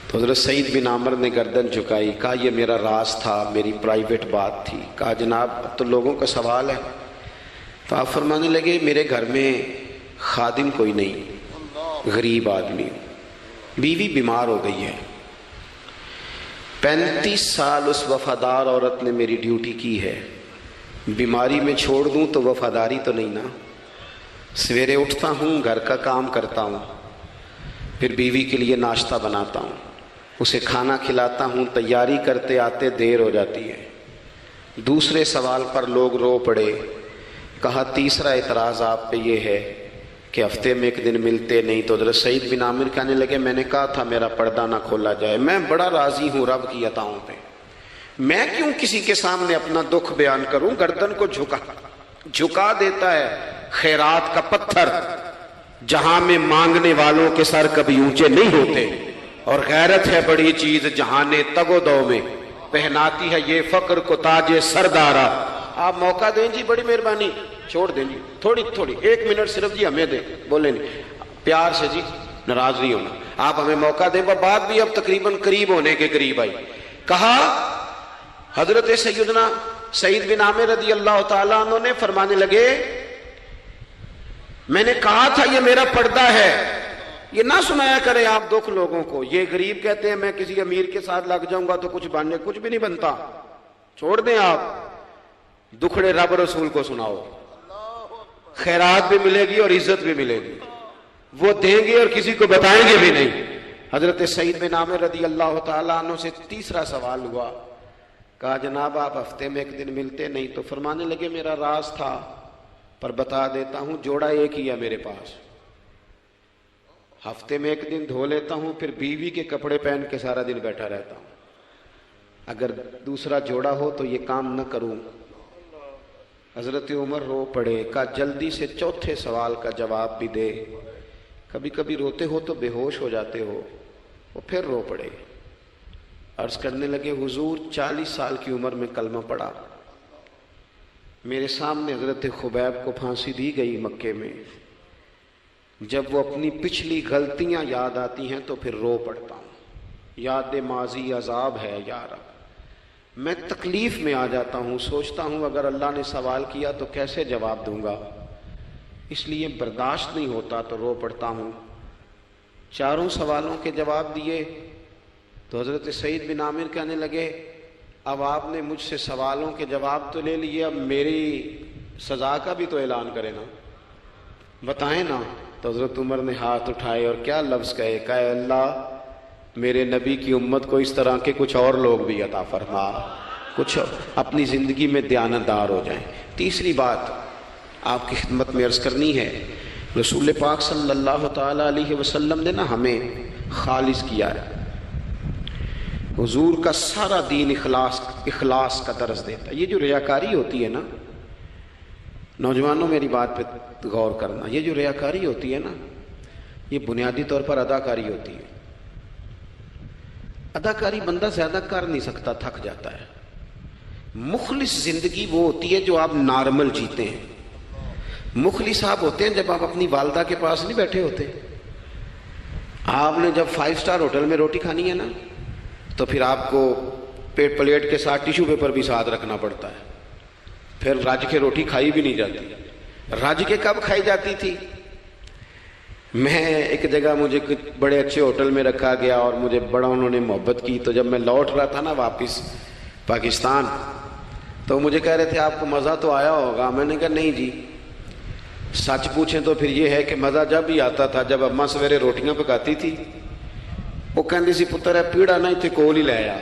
S1: تو حضرت سعید بن عامر نے گردن جھکائی، کہا یہ میرا راز تھا، میری پرائیویٹ بات تھی۔ کہا جناب اب تو لوگوں کا سوال ہے۔ تو آپ فرمانے لگے میرے گھر میں خادم کوئی نہیں، غریب آدمی، بیوی بیمار ہو گئی ہے، 35 سال اس وفادار عورت نے میری ڈیوٹی کی ہے، بیماری میں چھوڑ دوں تو وفاداری تو نہیں نا۔ سویرے اٹھتا ہوں، گھر کا کام کرتا ہوں، پھر بیوی کے لیے ناشتہ بناتا ہوں، اسے کھانا کھلاتا ہوں، تیاری کرتے آتے دیر ہو جاتی ہے۔ دوسرے سوال پر لوگ رو پڑے۔ کہا تیسرا اعتراض آپ پہ یہ ہے کہ ہفتے میں ایک دن ملتے نہیں۔ تو حضرت سعید بن عامر کہنے لگے میں نے کہا تھا میرا پردہ نہ کھولا جائے، میں بڑا راضی ہوں رب کی عطاؤں پہ، میں کیوں کسی کے سامنے اپنا دکھ بیان کروں۔ گردن کو جھکا دیتا ہے خیرات کا پتھر، جہاں میں مانگنے والوں کے سر کبھی اونچے نہیں ہوتے، اور غیرت ہے بڑی چیز جہانے تگ و دو میں، پہناتی ہے یہ فقر کو تاج سردارا۔ آپ موقع دیں جی، بڑی مہربانی، چھوڑ دیں جی، تھوڑی 1 منٹ صرف جی ہمیں دیں، بولیں نہیں پیار سے جی، ناراض نہیں ہونا، آپ ہمیں موقع دیں۔ بات بھی اب تقریباً قریب ہونے کے قریب آئی۔ کہا حضرت سیدنا سعید بن عامر رضی اللہ تعالیٰ عنہ نے فرمانے لگے میں نے کہا تھا یہ میرا پردہ ہے، یہ نہ سنایا کریں آپ دکھ لوگوں کو۔ یہ غریب کہتے ہیں میں کسی امیر کے ساتھ لگ جاؤں گا تو کچھ بھی نہیں بنتا، چھوڑ دیں آپ، دکھڑے رب رسول کو سناؤ۔ خیرات بھی ملے گی اور عزت بھی ملے گی، وہ دیں گے اور کسی کو بتائیں گے بھی نہیں۔ حضرت سعید بن عامر رضی اللہ تعالیٰ عنہ سے تیسرا سوال ہوا، کہا جناب آپ ہفتے میں ایک دن ملتے نہیں، تو فرمانے لگے میرا راز تھا پر بتا دیتا ہوں، جوڑا ایک ہی ہے میرے پاس، ہفتے میں ایک دن دھو لیتا ہوں، پھر بیوی کے کپڑے پہن کے سارا دن بیٹھا رہتا ہوں، اگر دوسرا جوڑا ہو تو یہ کام نہ کروں۔ حضرت عمر رو پڑے، کہا جلدی سے چوتھے سوال کا جواب بھی دے، کبھی کبھی روتے ہو تو بے ہوش ہو جاتے ہو۔ وہ پھر رو پڑے، عرض کرنے لگے حضور 40 سال کی عمر میں کلمہ پڑھا، میرے سامنے حضرت خبیب کو پھانسی دی گئی مکے میں، جب وہ اپنی پچھلی غلطیاں یاد آتی ہیں تو پھر رو پڑتا ہوں، یاد ماضی عذاب ہے یا رب، میں تکلیف میں آ جاتا ہوں، سوچتا ہوں اگر اللہ نے سوال کیا تو کیسے جواب دوں گا، اس لیے برداشت نہیں ہوتا تو رو پڑتا ہوں۔ چاروں سوالوں کے جواب دیے تو حضرت سعید بن عامر کہنے لگے اب آپ نے مجھ سے سوالوں کے جواب تو لے لیے، اب میری سزا کا بھی تو اعلان کرے نا، بتائیں نا۔ تو حضرت عمر نے ہاتھ اٹھائے اور کیا لفظ کہے، کہے اللہ میرے نبی کی امت کو اس طرح کے کچھ اور لوگ بھی عطا فرما، کچھ اپنی زندگی میں دیانتدار ہو جائیں۔ تیسری بات آپ کی خدمت میں عرض کرنی ہے، رسول پاک صلی اللہ تعالیٰ علیہ وسلم نے نا ہمیں خالص کیا ہے، حضور کا سارا دین اخلاص کا درس دیتا ہے۔ یہ جو ریاکاری ہوتی ہے نا، نوجوانوں میری بات پہ غور کرنا، یہ جو ریاکاری ہوتی ہے نا، یہ بنیادی طور پر اداکاری ہوتی ہے۔ اداکاری بندہ زیادہ کر نہیں سکتا، تھک جاتا ہے۔ مخلص زندگی وہ ہوتی ہے جو آپ نارمل جیتے ہیں۔ مخلص آپ ہوتے ہیں جب آپ اپنی والدہ کے پاس نہیں بیٹھے ہوتے، آپ نے جب 5 اسٹار ہوٹل میں روٹی کھانی ہے نا تو پھر آپ کو پلیٹ کے ساتھ ٹیشو پیپر بھی ساتھ رکھنا پڑتا ہے، پھر رج کے روٹی کھائی بھی نہیں جاتی۔ رج کے کب کھائی جاتی تھی؟ میں ایک جگہ مجھے بڑے اچھے ہوٹل میں رکھا گیا اور مجھے بڑا انہوں نے محبت کی، تو جب میں لوٹ رہا تھا نا واپس پاکستان تو مجھے کہہ رہے تھے آپ کو مزہ تو آیا ہوگا، میں نے کہا نہیں جی، سچ پوچھیں تو پھر یہ ہے کہ مزہ جب ہی آتا تھا جب اماں سویرے روٹیاں پکاتی تھی، وہ کہندی سی پتر ہے پیڑا نہ اتنے کول ہی لے آ،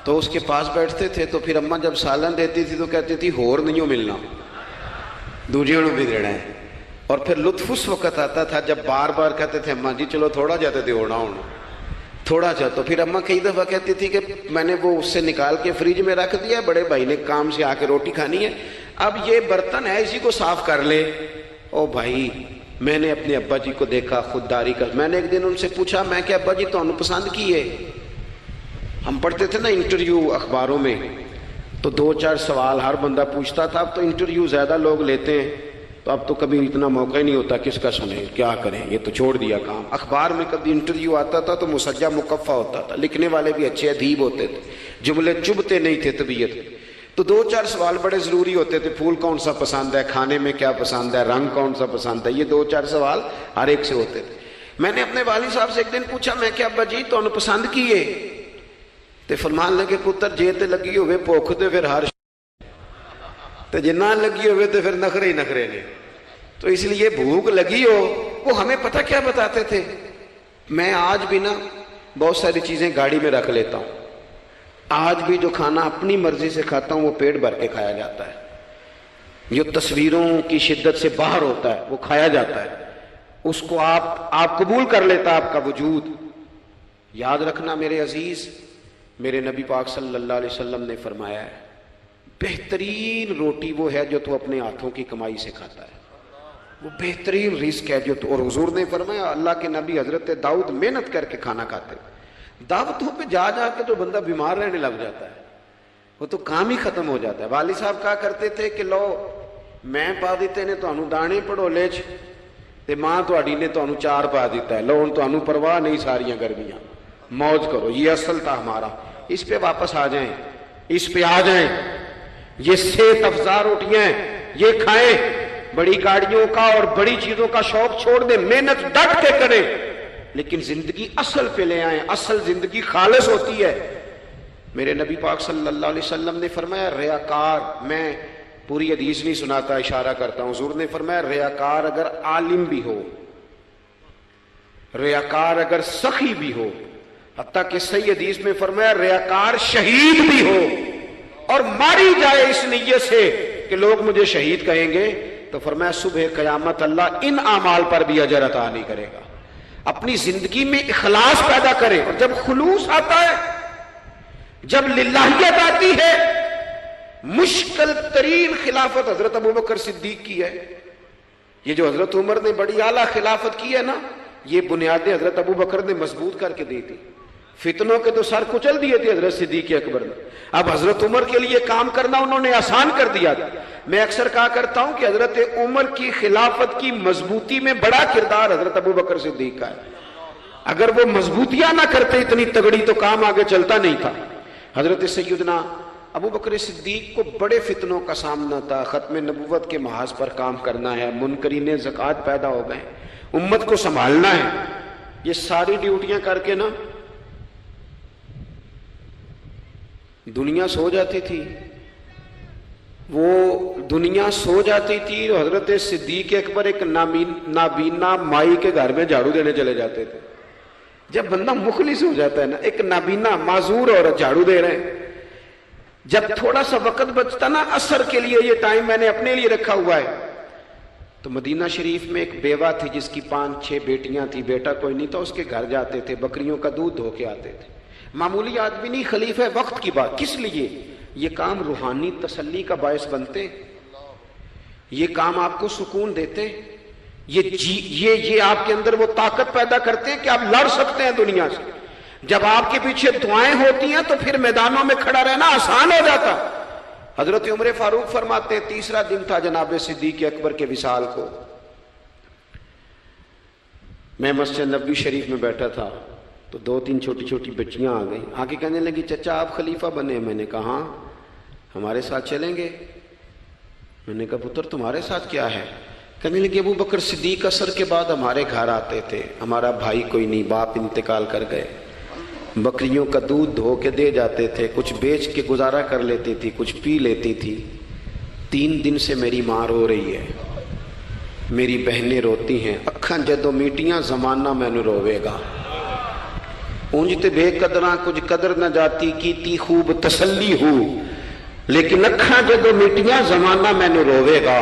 S1: تو اس کے پاس بیٹھتے تھے، تو پھر اماں جب سالن دیتی تھی تو کہتی تھی ہور نہیں ملنا، دوجیوں بھی دینا ہے۔ اور پھر لطف اس وقت آتا تھا جب بار بار کہتے تھے اماں جی چلو تھوڑا جاتے تھے ہونا تھوڑا سا، تو پھر اماں کئی دفعہ کہتی تھی کہ میں نے وہ اس سے نکال کے فریج میں رکھ دیا، بڑے بھائی نے کام سے آ کے روٹی کھانی ہے، اب یہ برتن ہے اسی کو صاف کر لے۔ او بھائی میں نے اپنے ابا جی کو دیکھا خودداری کا، میں نے ایک دن ان سے پوچھا میں کہ ابا جی تو انہوں پسند کی ہے، ہم پڑھتے تھے نا انٹرویو اخباروں میں تو 2-4 سوال ہر بندہ پوچھتا تھا، اب تو انٹرویو زیادہ لوگ لیتے ہیں تو اب تو کبھی اتنا موقع ہی نہیں ہوتا، کس کا سنیں کیا کریں، یہ تو چھوڑ دیا کام۔ اخبار میں کبھی انٹرویو آتا تھا تو مسجع مکفہ ہوتا تھا، لکھنے والے بھی اچھے ادیب ہوتے تھے، جملے چبھتے نہیں تھے طبیعت، تو 2-4 سوال بڑے ضروری ہوتے تھے، پھول کون سا پسند ہے، کھانے میں کیا پسند ہے، رنگ کون سا پسند ہے، یہ 2-4 سوال ہر ایک سے ہوتے تھے۔ میں نے اپنے والد صاحب سے ایک دن پوچھا میں کہ ابا جی تو انہوں پسند کیے، تے فرمان لگے پتر جے تے لگی ہوئے بھوک تے پھر ہر تے جے نہ لگی ہوئے تے پھر نخرے ہی نخرے نے، تو اس لیے بھوک لگی ہو۔ وہ ہمیں پتہ کیا بتاتے تھے، میں آج بھی نا بہت ساری چیزیں گاڑی میں رکھ لیتا ہوں، آج بھی جو کھانا اپنی مرضی سے کھاتا ہوں وہ پیٹ بھر کے کھایا جاتا ہے، جو تصویروں کی شدت سے باہر ہوتا ہے وہ کھایا جاتا ہے، اس کو آپ قبول کر لیتا آپ کا وجود۔ یاد رکھنا میرے عزیز، میرے نبی پاک صلی اللہ علیہ وسلم نے فرمایا ہے بہترین روٹی وہ ہے جو تو اپنے ہاتھوں کی کمائی سے کھاتا ہے، وہ بہترین رزق ہے جو تو، اور حضور نے فرمایا اللہ کے نبی حضرت داؤد محنت کر کے کھانا کھاتے، دعوتوں پہ جا جا کے تو بندہ بیمار رہنے لگ جاتا ہے، وہ تو کام ہی ختم ہو جاتا ہے۔ والد صاحب کہا کرتے تھے کہ لو میں پا دیتے نے تانوں دانے پڑھولے چ تے ماں تہاڈی نے تانوں چار پا دیتا ہے، لو ہن تانوں پرواہ نہیں ساریاں گرمیاں، موج کرو، یہ اصل تھا ہمارا، اس پہ واپس آ جائیں، اس پہ آ جائیں، یہ صحت افزا روٹیاں یہ کھائیں، بڑی گاڑیوں کا اور بڑی چیزوں کا شوق چھوڑ دیں، محنت ڈٹ کے کریں، لیکن زندگی اصل پہ لے آئیں، اصل زندگی خالص ہوتی ہے۔ میرے نبی پاک صلی اللہ علیہ وسلم نے فرمایا ریاکار، میں پوری حدیث نہیں سناتا، اشارہ کرتا ہوں. حضور نے فرمایا ریاکار اگر عالم بھی ہو، ریاکار اگر سخی بھی ہو، حتیٰ کہ صحیح حدیث میں فرمایا ریاکار شہید بھی ہو اور ماری جائے اس نیت سے کہ لوگ مجھے شہید کہیں گے، تو فرمایا صبح قیامت اللہ ان اعمال پر بھی اجر عطا نہیں کرے گا. اپنی زندگی میں اخلاص پیدا کرے، اور جب خلوص آتا ہے، جب للہیت آتی ہے. مشکل ترین خلافت حضرت ابوبکر صدیق کی ہے. یہ جو حضرت عمر نے بڑی اعلیٰ خلافت کی ہے نا، یہ بنیادیں حضرت ابوبکر نے مضبوط کر کے دی تھی. فتنوں کے تو سر کچل دیے تھے حضرت صدیق اکبر نے. اب حضرت عمر کے لیے کام کرنا انہوں نے آسان کر دیا تھا. میں اکثر کہا کرتا ہوں کہ حضرت عمر کی خلافت کی مضبوطی میں بڑا کردار حضرت ابوبکر صدیق کا ہے. اگر وہ مضبوطیاں نہ کرتے اتنی تگڑی تو کام آگے چلتا نہیں تھا. حضرت سیدنا ابوبکر صدیق کو بڑے فتنوں کا سامنا تھا. ختم نبوت کے محاذ پر کام کرنا ہے، منکرین زکوٰۃ پیدا ہو گئے، امت کو سنبھالنا ہے. یہ ساری ڈیوٹیاں کر کے نا دنیا سو جاتی تھی. وہ دنیا سو جاتی تھی اور حضرت صدیق اکبر ایک نابینا مائی کے گھر میں جھاڑو دینے چلے جاتے تھے. جب بندہ مخلص ہو جاتا ہے نا، ایک نابینا معذور عورت جھاڑو دے رہے ہیں، جب تھوڑا سا وقت بچتا نا عصر کے لیے، یہ ٹائم میں نے اپنے لیے رکھا ہوا ہے، تو مدینہ شریف میں ایک بیوہ تھی جس کی 5-6 بیٹیاں تھی، بیٹا کوئی نہیں تھا. اس کے گھر جاتے تھے، بکریوں کا دودھ دھو کے آتے تھے. معمولی آدمی نہیں، خلیفہ وقت کی بات. کس لیے؟ یہ کام روحانی تسلی کا باعث بنتے، یہ کام آپ کو سکون دیتے، یہ آپ کے اندر وہ طاقت پیدا کرتے ہیں کہ آپ لڑ سکتے ہیں دنیا سے. جب آپ کے پیچھے دعائیں ہوتی ہیں تو پھر میدانوں میں کھڑا رہنا آسان ہو جاتا. حضرت عمر فاروق فرماتے ہیں تیسرا دن تھا جناب صدیق اکبر کے وصال کو. میں مسجد نبوی شریف میں بیٹھا تھا تو 2-3 چھوٹی چھوٹی بچیاں آ گئیں. آ کے کہنے لگی چچا آپ خلیفہ بنے. میں نے کہا ہاں. ہمارے ساتھ چلیں گے؟ میں نے کہا پتر تمہارے ساتھ کیا ہے؟ کہنے لگی ابو بکر صدیق عصر کے بعد ہمارے گھر آتے تھے، ہمارا بھائی کوئی نہیں، باپ انتقال کر گئے، بکریوں کا دودھ دھو کے دے جاتے تھے، کچھ بیچ کے گزارا کر لیتی تھی، کچھ پی لیتی تھی. 3 دن سے میری ماں رو رہی ہے، میری بہنیں روتی ہیں، اکھاں جدو میٹیاں زمانہ مینو روے گا. اونج تے بے قدراں کچھ قدر نہ جاتی، کیتی خوب تسلی ہو، لیکن اکھاں جدو میٹیاں زمانہ مینو روے گا.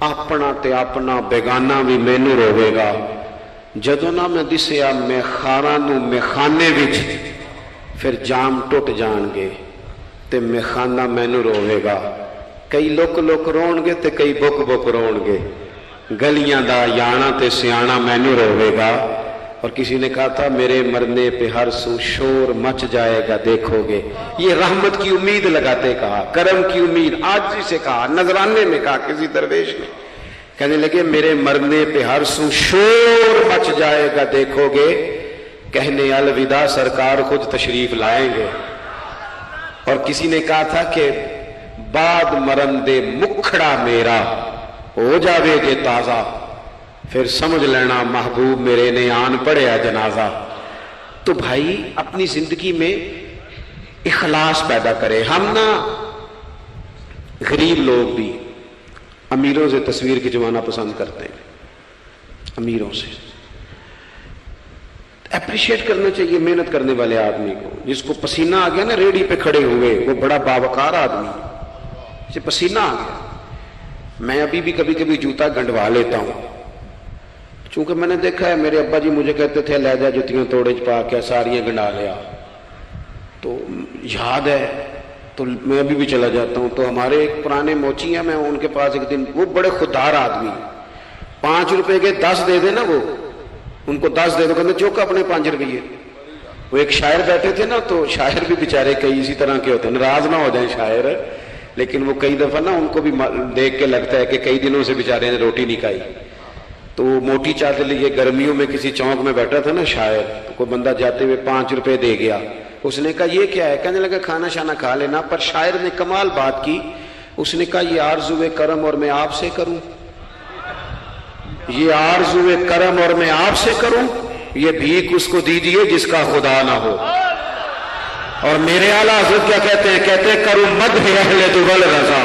S1: اپنا تے اپنا بیگانہ بھی مینو روے گا. جدو نہ میں دسیا میں خاراں نو میخانے وچ، پھر جام ٹوٹ جان گے تے میخانہ مینو روے گا. کئی لک لک رون گے تے کئی بک بک رون گے. گلیاں دا یانا تے سیانا مینو روے گا. اور کسی نے کہا تھا میرے مرنے پہ ہر سو شور مچ جائے گا دیکھو گے. یہ رحمت کی امید لگاتے کہا، کرم کی امید، عاجزی سے کہا، نذرانے میں کہا کسی درویش نے. کہنے لگے میرے مرنے پہ ہر سو شور مچ جائے گا دیکھو گے. کہنے الوداع سرکار خود تشریف لائیں گے. اور کسی نے کہا تھا کہ بعد مرندے مکھڑا میرا ہو جاوے گے تازہ، پھر سمجھ لینا محبوب میرے نے آن پڑیا جنازہ. تو بھائی اپنی زندگی میں اخلاص پیدا کرے. ہم نا غریب لوگ بھی امیروں سے تصویر کھنچوانا پسند کرتے ہیں. امیروں سے اپریشیٹ کرنا چاہیے محنت کرنے والے آدمی کو. جس کو پسینہ آ گیا نا ریڑھی پہ کھڑے ہوئے، وہ بڑا باوقار آدمی، اسے پسینہ آ گیا. میں ابھی بھی کبھی کبھی جوتا گنڈوا لیتا ہوں، چونکہ میں نے دیکھا ہے میرے ابا جی مجھے کہتے تھے لے جا جتیاں توڑے پا کے ساریاں گنڈا لیا، تو یاد ہے تو میں ابھی بھی چلا جاتا ہوں. تو ہمارے ایک پرانے موچی ہیں، میں ان کے پاس ایک دن، وہ بڑے خوددار آدمی، 5 روپے کے 10 دے دے نا، وہ ان کو 10 دے دو، کہتے چوکا اپنے 5 روپیے. وہ ایک شاعر بیٹھے تھے نا، تو شاعر بھی بیچارے کئی اسی طرح کے ہوتے ہیں، ناراض نہ ہو جائیں شاعر، لیکن وہ کئی دفعہ نا ان کو بھی دیکھ کے لگتا ہے کہ کئی دنوں سے بیچارے نے روٹی نہیں کھائی. تو وہ موٹی چادر لیے گرمیوں میں کسی چوک میں بیٹھا تھا نا شاعر، تو کوئی بندہ جاتے ہوئے 5 روپے دے گیا. اس نے کہا یہ کیا ہے؟ کہنے لگا کھانا شانا کھا لینا. پر شاعر نے کمال بات کی، اس نے کہا یہ آرزوئے کرم اور میں آپ سے کروں، یہ آرزوئے کرم اور میں آپ سے کروں، یہ بھیک اس کو دیجیے جس کا خدا نہ ہو. اور میرے اعلیٰ حضرت کیا کہتے ہیں؟ کہتے ہیں کروں مدح اہل دول رضا،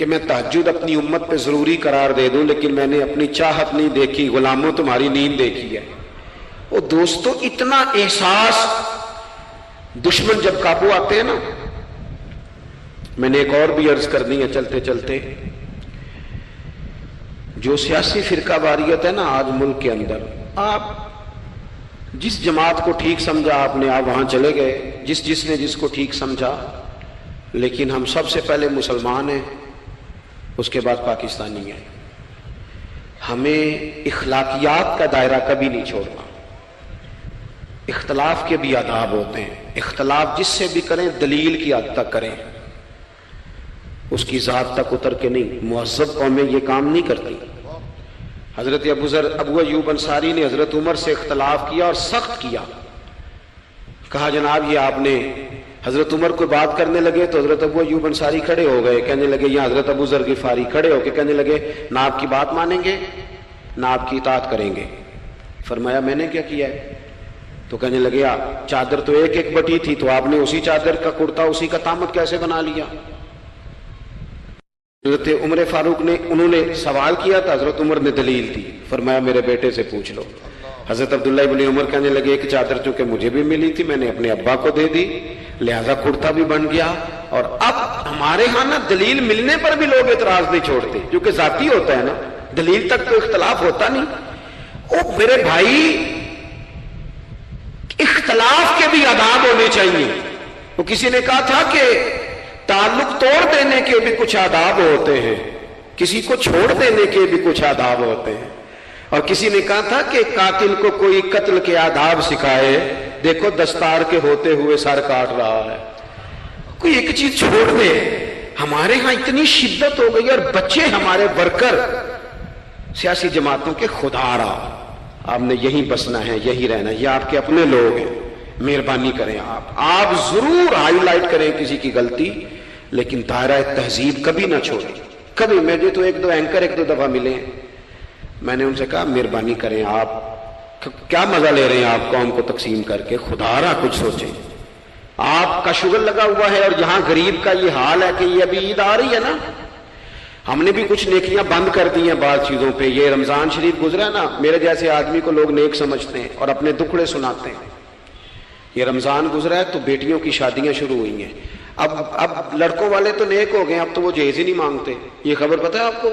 S1: کہ میں تہجد اپنی امت پہ ضروری قرار دے دوں، لیکن میں نے اپنی چاہت نہیں دیکھی، غلاموں تمہاری نیند دیکھی ہے۔ وہ دوستو اتنا احساس دشمن جب قابو آتے ہیں نا۔ میں نے ایک اور بھی عرض کرنی ہے چلتے چلتے، جو سیاسی فرقہ واریت ہے نا آج ملک کے اندر، آپ جس جماعت کو ٹھیک سمجھا آپ نے، آپ وہاں چلے گئے، جس نے جس کو ٹھیک سمجھا، لیکن ہم سب سے پہلے مسلمان ہیں، اس کے بعد پاکستانی ہیں۔ ہمیں اخلاقیات کا دائرہ کبھی نہیں چھوڑنا۔ اختلاف کے بھی آداب ہوتے ہیں، اختلاف جس سے بھی کریں دلیل کی حد تک کریں، اس کی ذات تک اتر کے نہیں۔ مہذب قومیں یہ کام نہیں کرتی۔ حضرت ابو ایوب انصاری نے حضرت عمر سے اختلاف کیا اور سخت کیا، کہا جناب یہ آپ نے، حضرت عمر کو بات کرنے لگے تو حضرت ابو ایوب انصاری کھڑے ہو گئے، کہنے لگے، یا حضرت ابو ذر غفاری کھڑے ہو کے کہنے لگے نہ آپ کی بات مانیں گے نہ آپ کی اطاعت کریں گے۔ فرمایا میں نے کیا کیا ہے؟ تو کہنے لگے چادر تو ایک ایک بٹی تھی، تو آپ نے اسی چادر کا کرتا اسی کا تامت کیسے بنا لیا؟ حضرت عمر فاروق نے، انہوں نے سوال کیا تھا، حضرت عمر نے دلیل دی، فرمایا میرے بیٹے سے پوچھ لو۔ حضرت عبداللہ ابن عمر کہنے لگے ایک چادر چونکہ مجھے بھی ملی تھی میں نے اپنے ابا کو دے دی، لہذا کرتا بھی بن گیا۔ اور اب ہمارے ہاں نا دلیل ملنے پر بھی لوگ اعتراض نہیں چھوڑتے، کیونکہ ذاتی ہوتا ہے نا، دلیل تک تو اختلاف ہوتا نہیں۔ او میرے بھائی، اختلاف کے بھی آداب ہونے چاہیے۔ وہ کسی نے کہا تھا کہ تعلق توڑ دینے کے بھی کچھ آداب ہوتے ہیں، کسی کو چھوڑ دینے کے بھی کچھ آداب ہوتے ہیں۔ اور کسی نے کہا تھا کہ قاتل کو کوئی قتل کے آداب سکھائے، دیکھو دستار کے ہوتے ہوئے سر کاٹ رہا ہے۔ کوئی ایک چیز چھوڑ دے۔ ہمارے ہاں اتنی شدت ہو گئی، اور بچے ہمارے ورکر سیاسی جماعتوں کے، خدا را آپ نے یہیں بسنا ہے، یہی رہنا ہے، یہ آپ کے اپنے لوگ ہیں، مہربانی کریں آپ ضرور ہائی لائٹ کریں کسی کی غلطی، لیکن دائرہ تہذیب کبھی نہ چھوڑیں۔ کبھی مجھے تو ایک دو دفعہ ملے ہیں، میں نے ان سے کہا مہربانی کریں، آپ کیا مزہ لے رہے ہیں آپ قوم کو تقسیم کر کے، خدا را کچھ سوچیں۔ آپ کا شغل لگا ہوا ہے، اور یہاں غریب کا یہ حال ہے کہ یہ ابھی عید آ رہی ہے نا، ہم نے بھی کچھ نیکیاں بند کر دی ہیں بعض چیزوں پہ۔ یہ رمضان شریف گزرا ہے نا، میرے جیسے آدمی کو لوگ نیک سمجھتے ہیں اور اپنے دکھڑے سناتے ہیں۔ یہ رمضان گزرا ہے تو بیٹیوں کی شادیاں شروع ہوئی ہیں۔ اب لڑکوں والے تو نیک ہو گئے، اب تو وہ جہیز ہی نہیں مانگتے۔ یہ خبر پتہ ہے آپ کو؟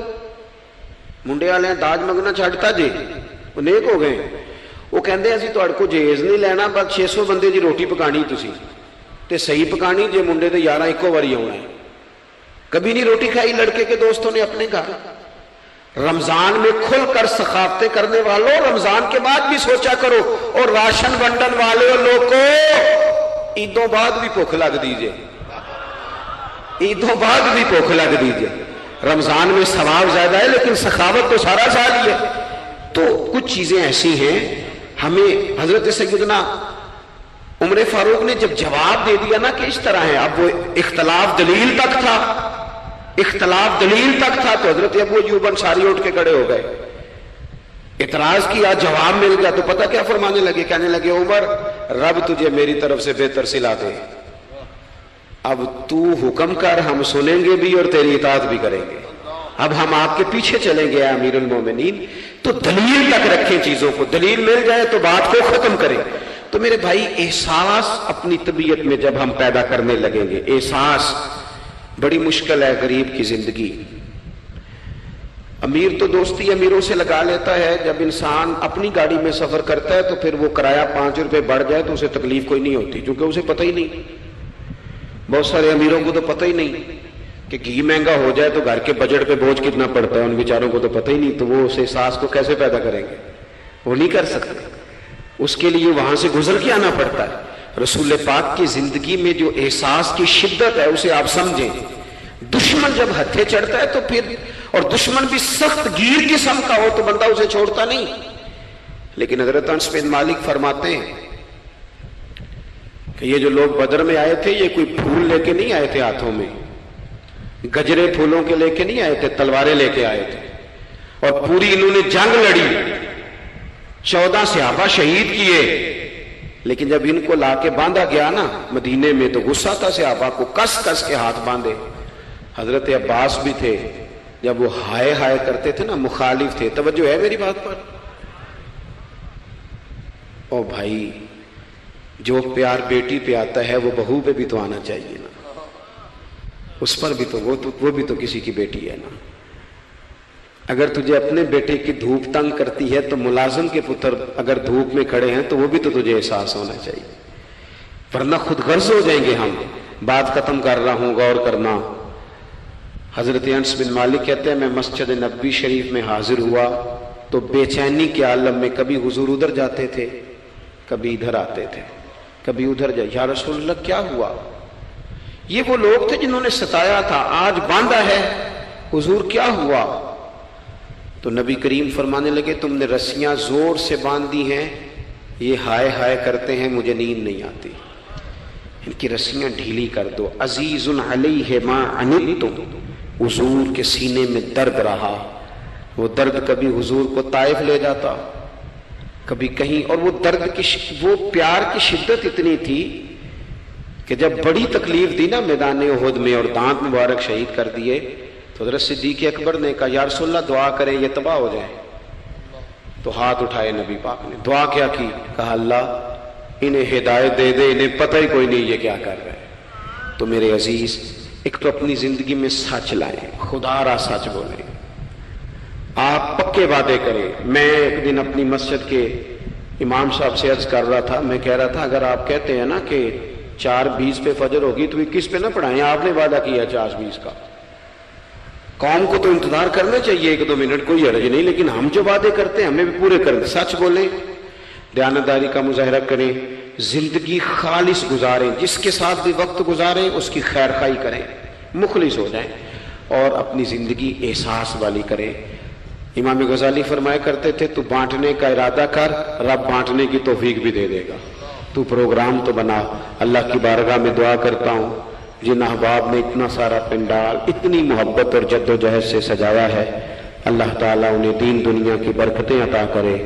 S1: منڈے والے داج منگنا چھڈتا جی، وہ نیک ہو گئے۔ وہ کہندے اسی تہاڈے کو جہیز نہیں لینا، بس 600 بندے دی روٹی پکانی تسی تے صحیح پکانی جے منڈے تے 11 ایکو واری آنا ہے۔ کبھی نہیں روٹی کھائی لڑکے کے دوستوں نے اپنے گھر۔ رمضان میں کھل کر سخاوتیں کرنے والوں، رمضان کے بعد بھی سوچا کرو، اور راشن ونڈن والے لوگ کو عیدوں بعد بھی بھوک لگ دیجئے، عیدوں بعد بھی بھوک لگ دیجئے۔ رمضان میں ثواب زیادہ ہے، لیکن سخاوت تو سارا سال ہی ہے۔ تو کچھ چیزیں ایسی ہیں، ہمیں حضرت سیدنا عمر فاروق نے جب جواب دے دیا نا کہ اس طرح ہے، اب وہ اختلاف دلیل تک تھا، اختلاف دلیل تک تھا، تو حضرت ابو ایوب انصاری اٹھ کے کھڑے ہو گئے، اعتراض کیا، جواب مل گیا تو پتہ کیا فرمانے لگے؟ کہنے لگے عمر، رب تجھے میری طرف سے بہتر صلہ دے، اب تو حکم کر، ہم سنیں گے بھی اور تیری اطاعت بھی کریں گے، اب ہم آپ کے پیچھے چلیں گے امیر المومنین۔ تو دلیل تک رکھیں چیزوں کو، دلیل مل جائے تو بات کو ختم کریں۔ تو میرے بھائی، احساس اپنی طبیعت میں جب ہم پیدا کرنے لگیں گے، احساس بڑی مشکل ہے غریب کی زندگی۔ امیر تو دوستی امیروں سے لگا لیتا ہے، جب انسان اپنی گاڑی میں سفر کرتا ہے تو پھر وہ کرایہ 5 روپے بڑھ جائے تو اسے تکلیف کوئی نہیں ہوتی، کیونکہ اسے پتہ ہی نہیں۔ بہت سارے امیروں کو تو پتہ ہی نہیں کہ گھی مہنگا ہو جائے تو گھر کے بجٹ پہ بوجھ کتنا پڑتا ہے، ان بیچاروں کو تو پتہ ہی نہیں، تو وہ اس احساس کو کیسے پیدا کریں گے؟ وہ نہیں کر سکتے، اس کے لیے وہاں سے گزر کے آنا پڑتا ہے۔ رسول پاک کی زندگی میں جو احساس کی شدت ہے اسے آپ سمجھیں۔ دشمن جب ہتھے چڑھتا ہے تو پھر، اور دشمن بھی سخت گیر قسم کا ہو تو بندہ اسے چھوڑتا نہیں۔ لیکن حضرت انس بن مالک فرماتے ہیں کہ یہ جو لوگ بدر میں آئے تھے، یہ کوئی پھول لے کے نہیں آئے تھے ہاتھوں میں، گجرے پھولوں کے لے کے نہیں آئے تھے، تلواریں لے کے آئے تھے، اور پوری انہوں نے جنگ لڑی، 14 صحابہ شہید کیے۔ لیکن جب ان کو لا کے باندھا گیا نا مدینے میں تو غصہ تھا صحابہ کو، کس کس کے ہاتھ باندھے۔ حضرت عباس بھی تھے، جب وہ ہائے ہائے کرتے تھے نا، مخالف تھے. توجہ ہے میری بات پر؟ او بھائی، جو پیار بیٹی پہ آتا ہے وہ بہو پہ بھی تو آنا چاہیے نا. اس پر بھی تو وہ بھی تو کسی کی بیٹی ہے نا. اگر تجھے اپنے بیٹے کی دھوپ تنگ کرتی ہے تو ملازم کے پتر اگر دھوپ میں کھڑے ہیں تو وہ بھی تو تجھے احساس ہونا چاہیے، ورنہ خود غرض ہو جائیں گے ہم. بات ختم کر رہا ہوں، غور کرنا. حضرت انس بن مالک کہتے ہیں میں مسجد نبوی شریف میں حاضر ہوا تو بے چینی کے عالم میں کبھی حضور ادھر جاتے تھے، کبھی ادھر آتے تھے، کبھی ادھر جائے. یا رسول اللہ کیا ہوا؟ یہ وہ لوگ تھے جنہوں نے ستایا تھا، آج باندھا ہے، حضور کیا ہوا؟ تو نبی کریم فرمانے لگے تم نے رسیاں زور سے باندھ دی ہیں، یہ ہائے ہائے کرتے ہیں، مجھے نیند نہیں آتی، ان کی رسیاں ڈھیلی کر دو. عزیز علیہ ما عنتم، حضور کے سینے میں درد رہا. وہ درد کبھی حضور کو طائف لے جاتا، کبھی کہیں، اور وہ درد کی وہ پیار کی شدت اتنی تھی کہ جب بڑی تکلیف دی نا میدان احد میں اور دانت مبارک شہید کر دیے تو حضرت صدیق اکبر نے کہا یا رسول اللہ دعا کریں یہ تباہ ہو جائیں. تو ہاتھ اٹھائے نبی پاک نے، دعا کیا کی؟ کہا اللہ انہیں ہدایت دے دے، انہیں پتہ ہی کوئی نہیں یہ کیا کر رہے. تو میرے عزیز، ایک تو اپنی زندگی میں سچ لائیں، خدا را سچ بولیں، آپ پکے وعدے کریں. میں ایک دن اپنی مسجد کے امام صاحب سے عرض کر رہا تھا، میں کہہ رہا تھا اگر آپ کہتے ہیں نا کہ 4:20 پہ فجر ہوگی تو 21 پہ نہ پڑھائیں، آپ نے وعدہ کیا 4:20 کا. قوم کو تو انتظار کرنا چاہیے 1-2 منٹ، کوئی حرج نہیں، لیکن ہم جو وعدے کرتے ہیں ہمیں بھی پورے کریں. سچ بولیں، دیانتداری کا مظاہرہ کریں، زندگی خالص گزاریں، جس کے ساتھ بھی وقت گزاریں اس کی خیر خواہی کریں، مخلص ہو جائیں، اور اپنی زندگی احساس والی کریں. امام غزالی فرمایا کرتے تھے تو بانٹنے کا ارادہ کر، رب بانٹنے کی توفیق بھی دے دے گا. تو پروگرام تو بنا. اللہ کی بارگاہ میں دعا کرتا ہوں جن احباب نے اتنا سارا پنڈال اتنی محبت اور جد و جہد سے سجایا ہے، اللہ تعالیٰ انہیں دین دنیا کی برکتیں عطا کرے.